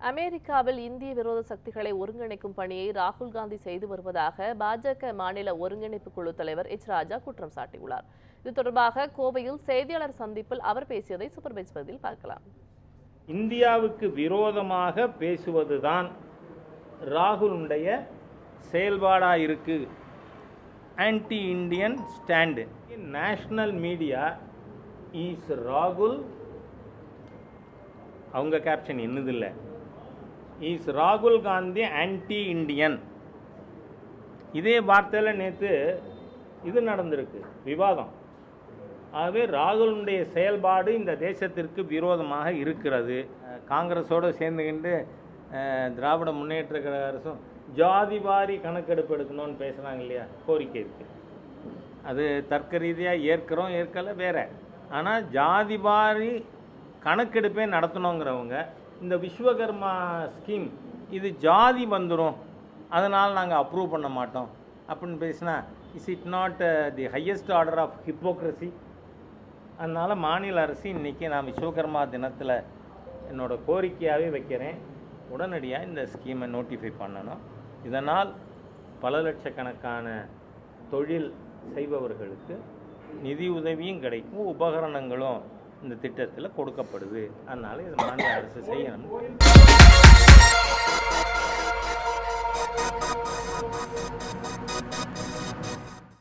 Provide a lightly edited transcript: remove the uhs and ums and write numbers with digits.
அமெரிக்காவில் இந்திய விரோத சக்திகளை ஒருங்கிணைக்கும் பணியை ராகுல் காந்தி செய்து வருவதாக பாஜக மாநில ஒருங்கிணைப்பு குழு தலைவர் எச் ராஜா குற்றம் சாட்டியுள்ளார். இது தொடர்பாக கோவையில் செய்தியாளர் சந்திப்பில் அவர் பேசியதை சூப்பர்பைட்ஸ் பதில் பார்க்கலாம். இந்தியாவுக்கு விரோதமாக பேசுவதுதான் ராகுலுடைய செயல்பாடாக இருக்கு. Anti Indian stand. National media is ராகுல், அவங்க கேப்ஷன் என்னதில்லை, இஸ் ராகுல் காந்தி ஆன்டி இண்டியன். இதே வார்த்தையில் நேற்று இது நடந்திருக்கு, விவாதம். ஆகவே ராகுலுடைய செயல்பாடு இந்த தேசத்திற்கு விரோதமாக இருக்கிறது. காங்கிரஸோடு சேர்ந்துக்கிட்டு திராவிட முன்னேற்ற கழக அரசும் ஜாதிவாரி கணக்கெடுப்பு எடுக்கணும்னு பேசுகிறாங்க இல்லையா, கோரிக்கை இருக்குது. அது தர்க்க ரீதியாக ஏற்கிறோம் ஏற்கலை வேற. ஆனால் ஜாதிவாரி கணக்கெடுப்பே நடத்தணுங்கிறவங்க இந்த விஸ்வகர்மா ஸ்கீம் இது ஜாதி வந்துடும், அதனால் நாங்கள் அப்ரூவ் பண்ண மாட்டோம் அப்படின்னு பேசினா is it not the highest order of hypocrisy? அதனால் மாநில அரசு இன்றைக்கி நான் விஸ்வகர்மா தினத்தில் என்னோடய கோரிக்கையாகவே வைக்கிறேன், உடனடியாக இந்த ஸ்கீமை நோட்டிஃபை பண்ணணும். இதனால் பல லட்சக்கணக்கான தொழில் செய்பவர்களுக்கு நிதி உதவியும் கிடைக்கும், உபகரணங்களும் இந்த திட்டத்தில் கொடுக்கப்படுது. அதனால் இது மாநில அரசு செய்யணும்.